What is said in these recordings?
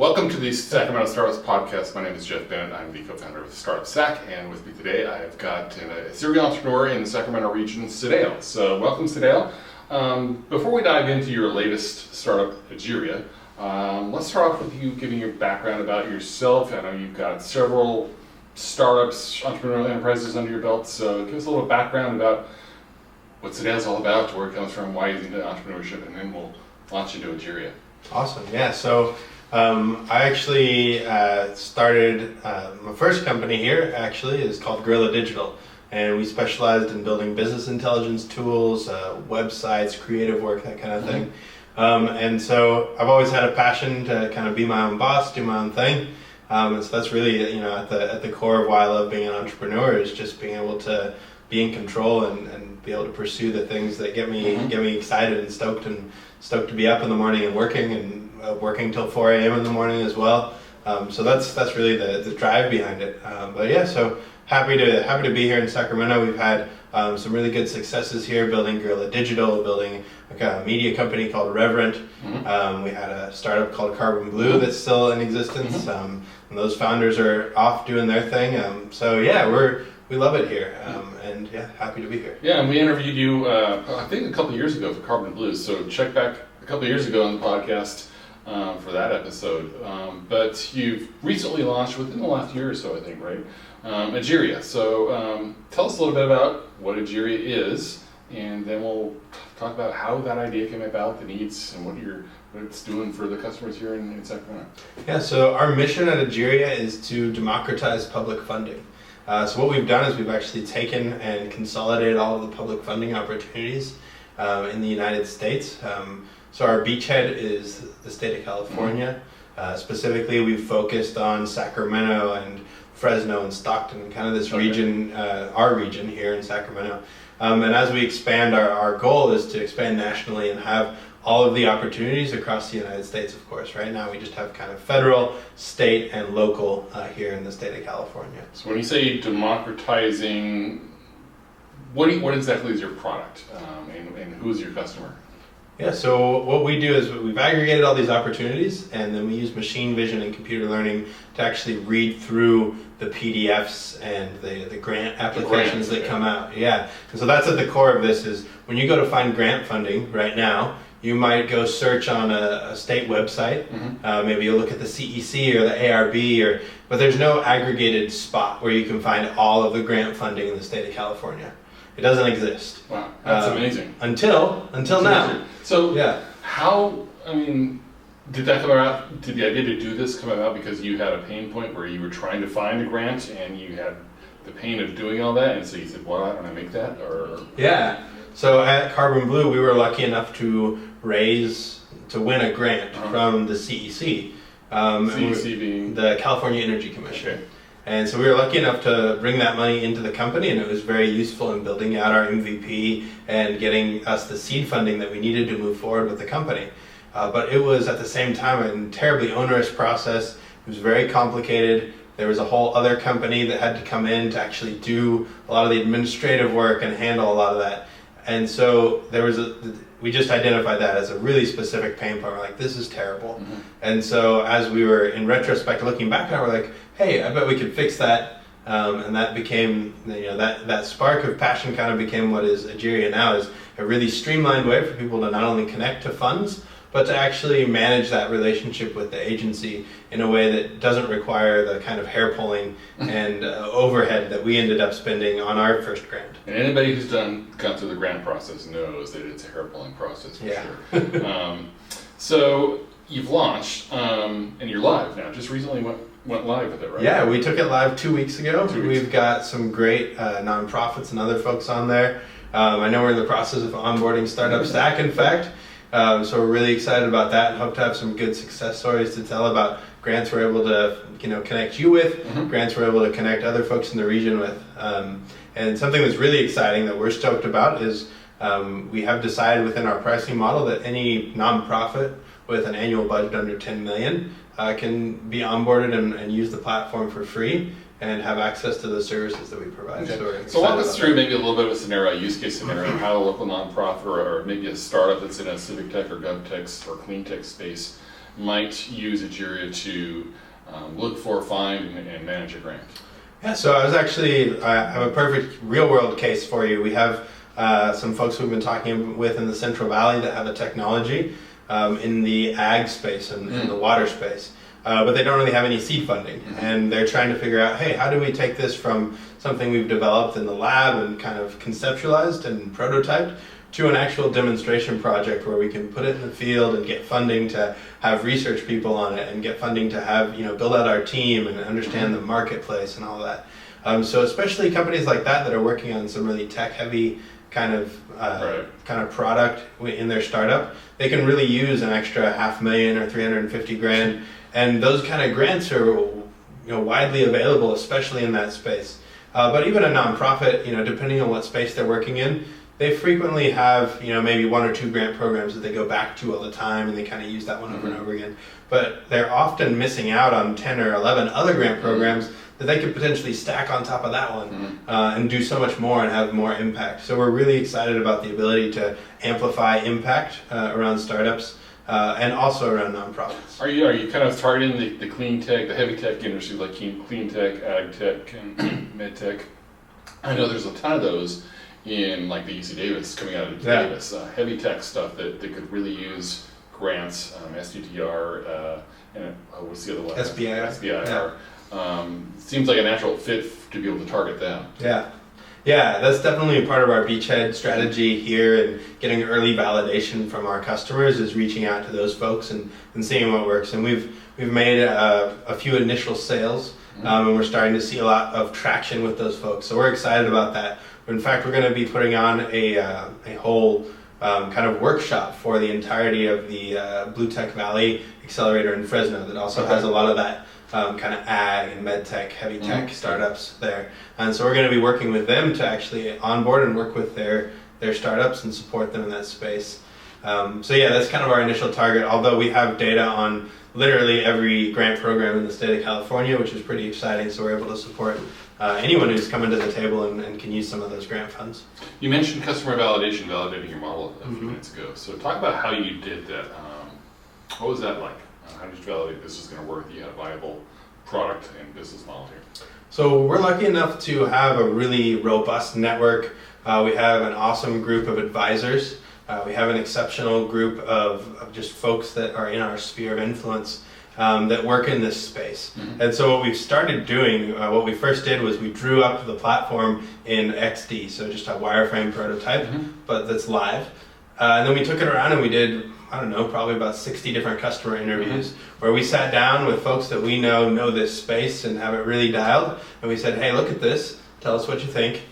Welcome to the Sacramento Startups Podcast. My name is Jeff Bennett. I'm the co-founder of Startup Sac, and with me today I've got a serial entrepreneur in the Sacramento region, Sedale. So welcome, Sedale. Before we dive into your latest startup, Egeria, let's start off with you giving your background about yourself. I know you've got several startups, entrepreneurial enterprises under your belt, so give us a little background about what Sedale's all about, where it comes from, why he's into entrepreneurship, and then we'll launch into Egeria. Awesome. Yeah. So I actually started my first company here. Actually, is called Guerrilla Digital, and we specialized in building business intelligence tools, websites, creative work, that kind of thing. And so I've always had a passion to kind of be my own boss, do my own thing. And so that's really at the core of why I love being an entrepreneur, is just being able to be in control and be able to pursue the things that get me excited and stoked to be up in the morning and working till 4 a.m. in the morning as well. So that's really the drive behind it. But yeah, so happy to be here in Sacramento. We've had some really good successes here, building Guerrilla Digital, building a media company called Reverent. We had a startup called Carbon Blue that's still in existence, and those founders are off doing their thing. So yeah, we love it here, and yeah, happy to be here. Yeah, and we interviewed you, I think a couple of years ago for Carbon Blue, so check back a couple of years ago on the podcast for that episode. But you've recently launched within the last year or so, I think, right? Egeria. So tell us a little bit about what Egeria is, and then we'll talk about how that idea came about, the needs, and what it's doing for the customers here in Sacramento. Yeah, so our mission at Egeria is to democratize public funding. So what we've done is we've actually taken and consolidated all of the public funding opportunities in the United States. So our beachhead is the state of California. Specifically, we've focused on Sacramento and Fresno and Stockton, kind of this region, our region here in Sacramento. And as we expand, our goal is to expand nationally and have all of the opportunities across the United States, of course. Right now we just have kind of federal, state, and local here in the state of California. So when you say democratizing, what exactly is your product, and who's your customer? Yeah, so what we do is we've aggregated all these opportunities, and then we use machine vision and computer learning to actually read through the PDFs and the grant applications that come out. Yeah, and so that's at the core of this. Is when you go to find grant funding right now, you might go search on a state website. Maybe you'll look at the CEC or the ARB, but there's no aggregated spot where you can find all of the grant funding in the state of California. It doesn't exist. Wow, that's amazing. Until now. So yeah, did that come about? Did the idea to do this come about because you had a pain point where you were trying to find a grant and you had the pain of doing all that, and so you said, "Well, why don't I make that?" Or yeah. So at Carbon Blue, we were lucky enough to win a grant from the CEC. CEC being the California Energy Commission. Okay. And so we were lucky enough to bring that money into the company, and it was very useful in building out our MVP and getting us the seed funding that we needed to move forward with the company. But it was at the same time a terribly onerous process. It was very complicated. There was a whole other company that had to come in to actually do a lot of the administrative work and handle a lot of that. And so we just identified that as a really specific pain point. We're like, this is terrible. And so as we were in retrospect looking back at it, we're like, hey, I bet we could fix that. And that became, that spark of passion kind of became what is Egeria now, is a really streamlined way for people to not only connect to funds, but to actually manage that relationship with the agency in a way that doesn't require the kind of hair pulling and overhead that we ended up spending on our first grant. And anybody who's gone through the grant process knows that it's a hair pulling process for sure. So you've launched, and you're live now. Just recently went live with it, right? Yeah, we took it live 2 weeks ago. We've got some great nonprofits and other folks on there. I know we're in the process of onboarding Startup Sac, in fact. So we're really excited about that and hope to have some good success stories to tell about grants we're able to connect you with, grants we're able to connect other folks in the region with. And something that's really exciting that we're stoked about is we have decided within our pricing model that any nonprofit with an annual budget under $10 million can be onboarded and use the platform for free and have access to the services that we provide. Okay. So walk us through maybe a little bit of a scenario, a use case scenario, how a local nonprofit or maybe a startup that's in a civic tech or gov tech or clean tech space might use Egeria to look for, find, and manage a grant? Yeah, so I have a perfect real-world case for you. We have some folks we've been talking with in the Central Valley that have a technology in the ag space and in the water space, but they don't really have any seed funding, and they're trying to figure out, hey, how do we take this from something we've developed in the lab and kind of conceptualized and prototyped to an actual demonstration project where we can put it in the field and get funding to have research people on it and get funding to have, build out our team and understand the marketplace and all that. So especially companies like that are working on some really tech-heavy kind of product in their startup, they can really use an extra $500,000 or $350,000, and those kind of grants are widely available, especially in that space. But even a nonprofit, depending on what space they're working in, they frequently have, maybe 1 or 2 grant programs that they go back to all the time, and they kind of use that one over and over again. But they're often missing out on 10 or 11 other grant programs that they could potentially stack on top of that one and do so much more and have more impact. So we're really excited about the ability to amplify impact around startups and also around nonprofits. Are you kind of targeting the clean tech, the heavy tech industry, like clean tech, ag tech, and med tech? I know there's a ton of those in like the UC Davis, coming out of UC Davis, heavy tech stuff that could really use grants, SDTR, and what's the other one? SBIR. Seems like a natural fit to be able to target them. Yeah, that's definitely part of our beachhead strategy here, and getting early validation from our customers is reaching out to those folks and seeing what works. And we've made a few initial sales, and we're starting to see a lot of traction with those folks. So we're excited about that. In fact, we're going to be putting on a whole kind of workshop for the entirety of the Blue Tech Valley Accelerator in Fresno that also has a lot of that kind of ag and med tech, heavy tech startups there. And so we're going to be working with them to actually onboard and work with their startups and support them in that space. So yeah, that's kind of our initial target, although we have data on literally every grant program in the state of California, which is pretty exciting. So we're able to support anyone who's coming to the table and can use some of those grant funds. You mentioned customer validating your model a few minutes ago. So talk about how you did that. What was that like? How did you validate this is going to work? You had a viable product and business model here. So we're lucky enough to have a really robust network. We have an awesome group of advisors. We have an exceptional group of just folks that are in our sphere of influence that work in this space. And so what we've started doing, what we first did was we drew up the platform in XD, so just a wireframe prototype, but that's live. And then we took it around and we did, probably about 60 different customer interviews where we sat down with folks that we know this space and have it really dialed. And we said, hey, look at this, tell us what you think.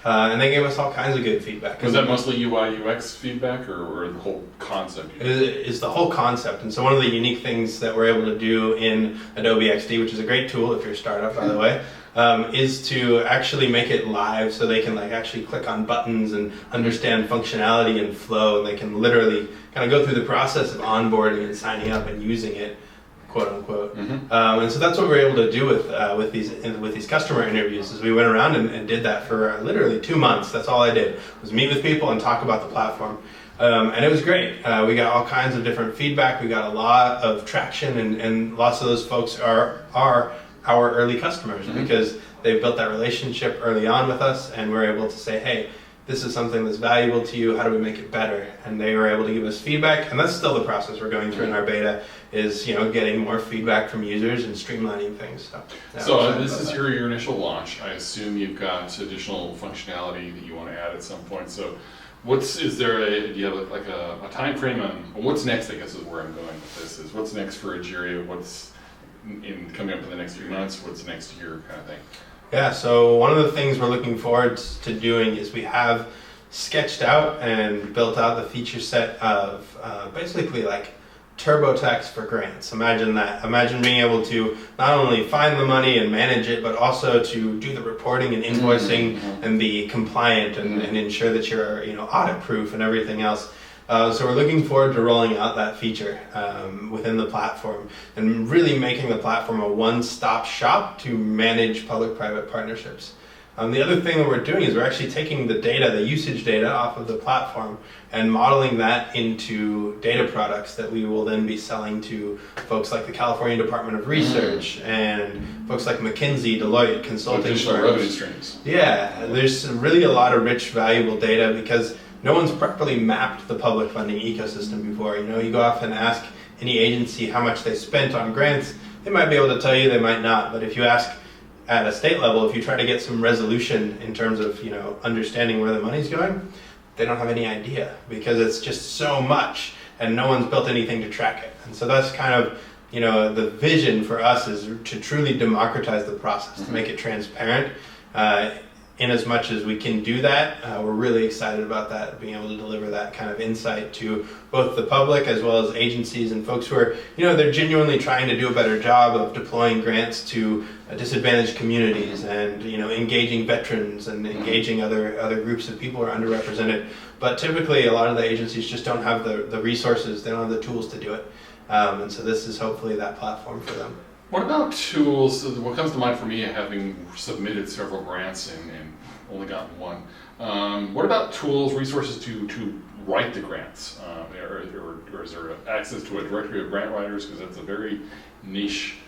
And they gave us all kinds of good feedback. Was that mostly UI, UX feedback or the whole concept? It's the whole concept. And so one of the unique things that we're able to do in Adobe XD, which is a great tool if you're a startup, by the way, is to actually make it live so they can actually click on buttons and understand functionality and flow, and they can literally kind of go through the process of onboarding and signing up and using it, quote unquote. And so that's what we're able to do with these customer interviews. Is we went around and did that for literally 2 months. That's all I did, was meet with people and talk about the platform. And it was great. We got all kinds of different feedback. We got a lot of traction, and lots of those folks are our early customers because they've built that relationship early on with us, and we're able to say, hey, this is something that's valuable to you, how do we make it better? And they were able to give us feedback, and that's still the process we're going through in our beta, is getting more feedback from users and streamlining things. So this is your initial launch. I assume you've got additional functionality that you want to add at some point. So do you have a time frame on what's next, I guess is where I'm going with this, is what's next for Egeria, what's coming up in the next few months, what's next year kind of thing? Yeah, so one of the things we're looking forward to doing is we have sketched out and built out the feature set of basically TurboTax for grants. Imagine that. Imagine being able to not only find the money and manage it, but also to do the reporting and invoicing and be compliant and ensure that you're audit proof and everything else. So we're looking forward to rolling out that feature within the platform and really making the platform a one-stop shop to manage public-private partnerships. The other thing that we're doing is we're actually taking the data, the usage data off of the platform and modeling that into data products that we will then be selling to folks like the California Department of Research and folks like McKinsey, Deloitte, consulting additional firms. revenue streams. Yeah, there's really a lot of rich, valuable data because no one's properly mapped the public funding ecosystem before. You go off and ask any agency how much they spent on grants, they might be able to tell you, they might not. But if you ask at a state level, if you try to get some resolution in terms of understanding where the money's going, they don't have any idea because it's just so much and no one's built anything to track it. And so that's kind of the vision for us is to truly democratize the process, to make it transparent. In as much as we can do that, we're really excited about that, being able to deliver that kind of insight to both the public as well as agencies and folks who are, they're genuinely trying to do a better job of deploying grants to disadvantaged communities and, engaging veterans and engaging other groups of people who are underrepresented. But typically, a lot of the agencies just don't have the resources, they don't have the tools to do it. And so this is hopefully that platform for them. What about tools? What comes to mind for me, having submitted several grants and only gotten one, what about tools, resources to write the grants? Or is there access to a directory of grant writers? Because that's a very niche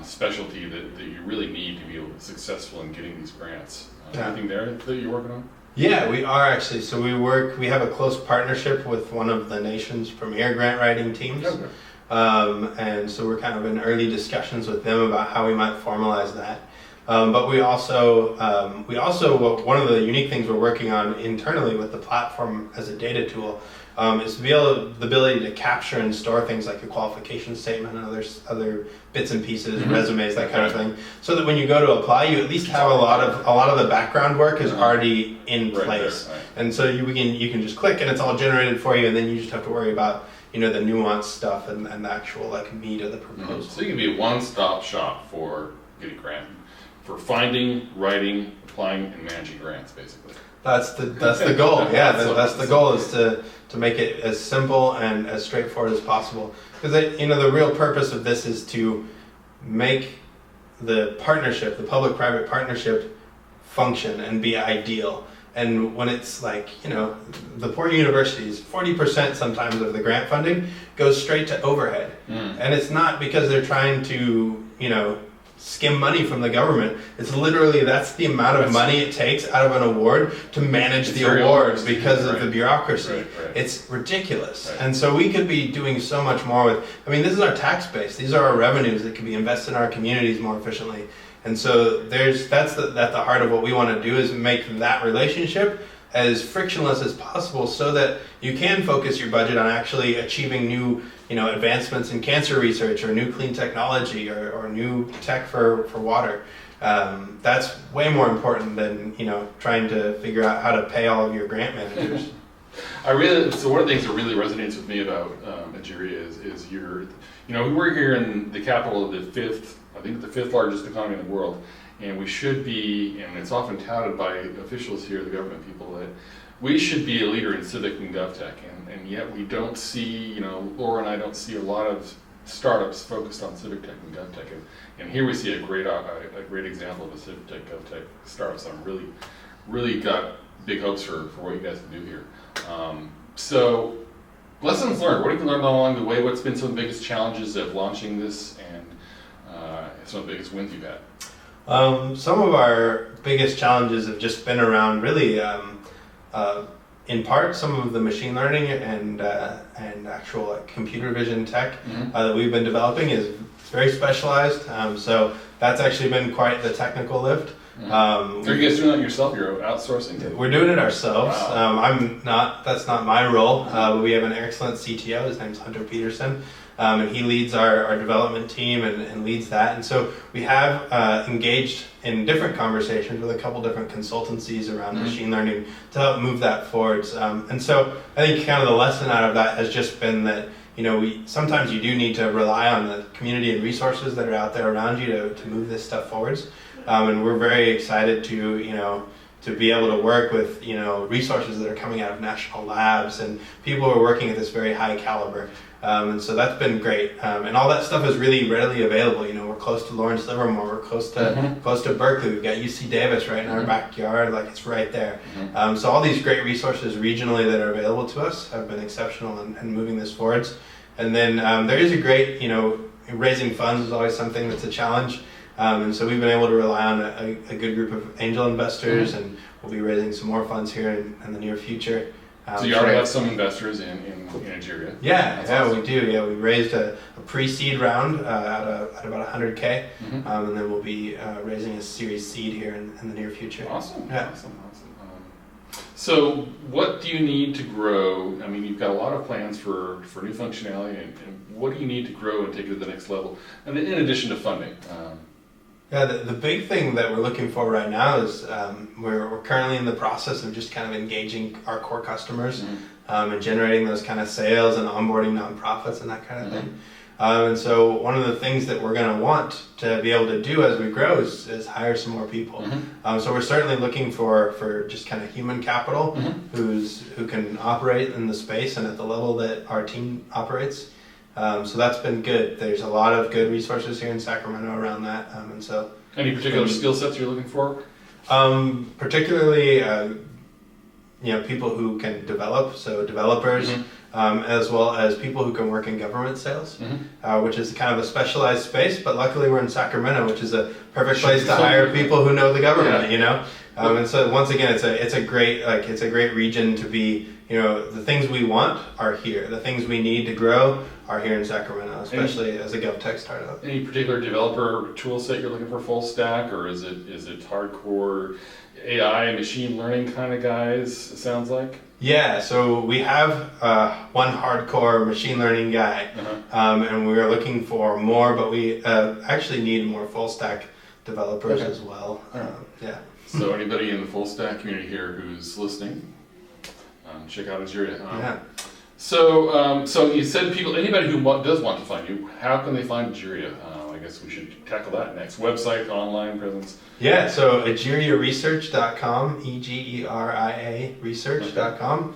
specialty that you really need to be successful in getting these grants. Anything there that you're working on? Yeah, we are actually. So we have a close partnership with one of the nation's premier grant writing teams. Okay. And so we're kind of in early discussions with them about how we might formalize that. But we also one of the unique things we're working on internally with the platform as a data tool is the ability to capture and store things like a qualification statement and other bits and pieces, resumes, that kind of thing, so that when you go to apply, you at least have a lot of the background work is already in place, right. And so you can just click and it's all generated for you, and then you just have to worry about the nuanced stuff and the actual meat of the proposal. So you can be a one-stop shop for getting grant, for finding, writing, applying, and managing grants, basically. That's the goal. Yeah, that's the goal, is to make it as simple and as straightforward as possible. Because the real purpose of this is to make the partnership, the public-private partnership, function and be ideal. And when it's the poor universities, 40% sometimes of the grant funding goes straight to overhead. And it's not because they're trying to, skim money from the government. It's literally, that's the amount of money it takes out of an award to manage the award because of the bureaucracy. Right. It's ridiculous. Right. And so we could be doing so much more with, this is our tax base. These are our revenues that can be invested in our communities more efficiently. And so that's at the heart of what we want to do, is make that relationship as frictionless as possible so that you can focus your budget on actually achieving new advancements in cancer research or new clean technology or new tech for water. That's way more important than trying to figure out how to pay all of your grant managers. So one of the things that really resonates with me about Egeria is we're here in the capital of the fifth largest economy in the world, and we should be, and it's often touted by officials here, the government people, that we should be a leader in civic and GovTech, and yet we don't see, Laura and I don't see a lot of startups focused on civic tech and GovTech, and here we see a great example of a civic tech, GovTech startup. So I'm really got big hopes for what you guys can do here. So lessons learned. What have you learned along the way? What's been some of the biggest challenges of launching this, and some of the biggest wins you've had? Some of our biggest challenges have just been around really, in part, some of the machine learning and actual computer vision tech that we've been developing is very specialized. So that's actually been quite the technical lift. Are you guys doing that yourself? You're outsourcing? We're doing it ourselves. Wow. That's not my role. But we have an excellent CTO. His name's Hunter Peterson. And he leads our development team and leads that. And so we have engaged in different conversations with a couple different consultancies around machine learning to help move that forwards. And so I think kind of the lesson out of that has just been that sometimes you do need to rely on the community and resources that are out there around you to move this stuff forwards. And we're very excited to be able to work with resources that are coming out of national labs and people who are working at this very high caliber. And so that's been great. And all that stuff is really readily available. You know, we're close to Lawrence Livermore, we're close to Berkeley, we've got UC Davis right in our backyard, like it's right there. So all these great resources regionally that are available to us have been exceptional in moving this forwards. And then there is a great, you know, raising funds is always something that's a challenge. And so we've been able to rely on a good group of angel investors, and we'll be raising some more funds here in the near future. So you already have some investors in Egeria? Yeah, awesome. We do. Yeah, we raised a pre-seed round at about 100K, and then we'll be raising a Series Seed here in the near future. Awesome. Yeah. Awesome. So what do you need to grow? I mean, you've got a lot of plans for new functionality, and what do you need to grow and take it to the next level? And in addition to funding. Yeah, the big thing that we're looking for right now is we're currently in the process of just kind of engaging our core customers and generating those kind of sales and onboarding nonprofits and that kind of thing. And so one of the things that we're going to want to be able to do as we grow is hire some more people. So we're certainly looking for just kind of human capital who can operate in the space and at the level that our team operates. So that's been good. There's a lot of good resources here in Sacramento around that, and so. Any particular skill sets you're looking for? Particularly, you know, people who can develop, so developers, as well as people who can work in government sales, which is kind of a specialized space. But luckily, we're in Sacramento, which is a perfect place to hire people who know the government. You know, and so once again, it's a great region to be. You know, the things we want are here. The things we need to grow are here in Sacramento, especially as a GovTech startup. Any particular developer tool set you're looking for full stack, or is it hardcore AI and machine learning kind of guys, it sounds like? Yeah, so we have one hardcore machine learning guy, and we are looking for more, but we actually need more full stack developers as well. Yeah. So anybody in the full stack community here who's listening, check out Egeria. So you said anybody who does want to find you, how can they find Egeria? I guess we should tackle that next. Website, online presence. Yeah, so egeriaresearch.com, EGERIA research.com.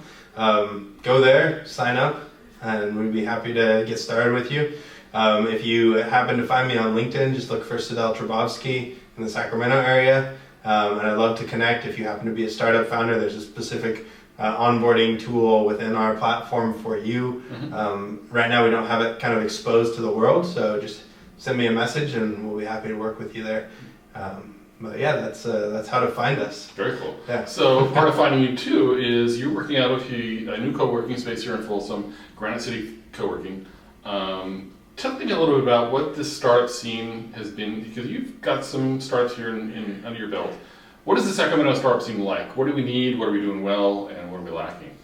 Go there, sign up, and we'd be happy to get started with you. If you happen to find me on LinkedIn, just look for Sedale Turbovsky in the Sacramento area. And I'd love to connect. If you happen to be a startup founder, there's a specific onboarding tool within our platform for you. Right now we don't have it kind of exposed to the world, so just send me a message and we'll be happy to work with you there. But yeah, that's how to find us. Very cool. Yeah. So part of finding you too is you're working out of a new co-working space here in Folsom, Granite City Coworking. Tell me a little bit about what this startup scene has been, because you've got some startups here in under your belt. What is the Sacramento startup scene like? What do we need? What are we doing well? And what are we lacking?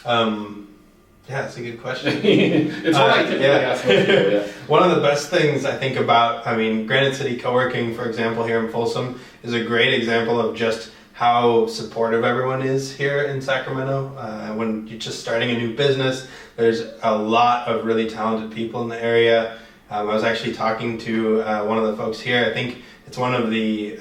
Yeah, that's a good question. It's what I typically ask most people, yeah. One of the best things I think about, Granite City Coworking, for example, here in Folsom, is a great example of just how supportive everyone is here in Sacramento. When you're just starting a new business, there's a lot of really talented people in the area. I was actually talking to one of the folks here. I think it's one of the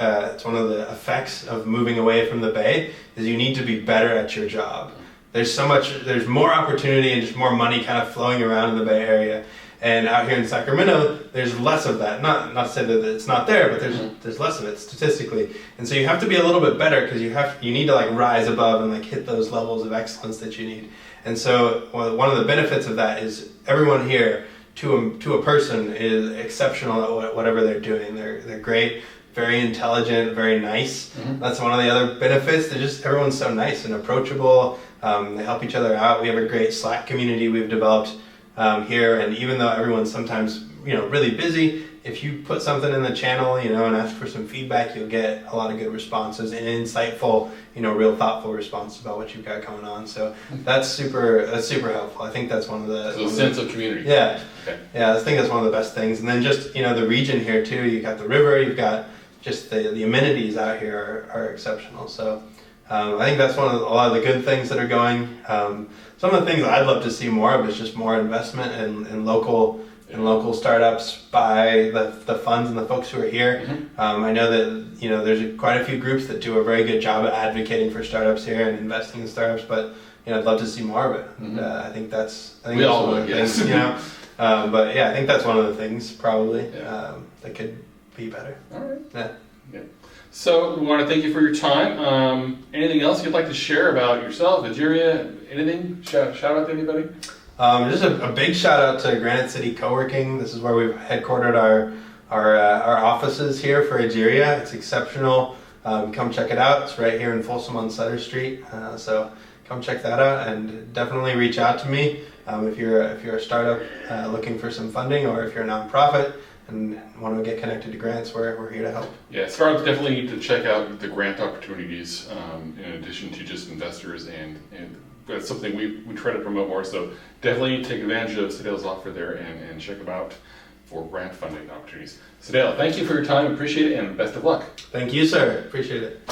effects of moving away from the Bay is you need to be better at your job. There's more opportunity and just more money kind of flowing around in the Bay Area. And out here in Sacramento, there's less of that. Not to say that it's not there, but there's less of it statistically. And so you have to be a little bit better because you need to like rise above and like hit those levels of excellence that you need. And so one of the benefits of that is everyone here to a person is exceptional at whatever they're doing. They're great, very intelligent, very nice. That's one of the other benefits. Everyone's so nice and approachable. They help each other out. We have a great Slack community we've developed here, and even though everyone's sometimes really busy, if you put something in the channel and ask for some feedback, you'll get a lot of good responses and insightful, real thoughtful responses about what you've got going on. So that's super helpful. I think that's one of the sense of community. Yeah. Okay. Yeah, I think that's one of the best things. And then just the region here too. You've got the river. You've got just the amenities out here are exceptional. So I think that's one of a lot of the good things that are going. Some of the things I'd love to see more of is just more investment in local startups by the funds and the folks who are here. I know that there's quite a few groups that do a very good job at advocating for startups here and investing in startups, but I'd love to see more of it. And I think that's we all would, yes. things, But yeah, I think that's one of the things probably Yeah. that could be better. All right. Yeah. Yeah. So we want to thank you for your time. Anything else you'd like to share about yourself, Egeria? Anything? Shout out to anybody? Just a big shout out to Granite City Coworking. This is where we've headquartered our offices here for Egeria. It's exceptional. Come check it out. It's right here in Folsom on Sutter Street. So come check that out, and definitely reach out to me if you're a startup looking for some funding, or if you're a nonprofit and want to get connected to grants. We're here to help. Yeah, startups definitely need to check out the grant opportunities in addition to just investors, and that's something we try to promote more. So definitely take advantage of Sedale's offer there and check them out for grant funding opportunities. Sedale, thank you for your time. Appreciate it, and best of luck. Thank you, sir. Appreciate it.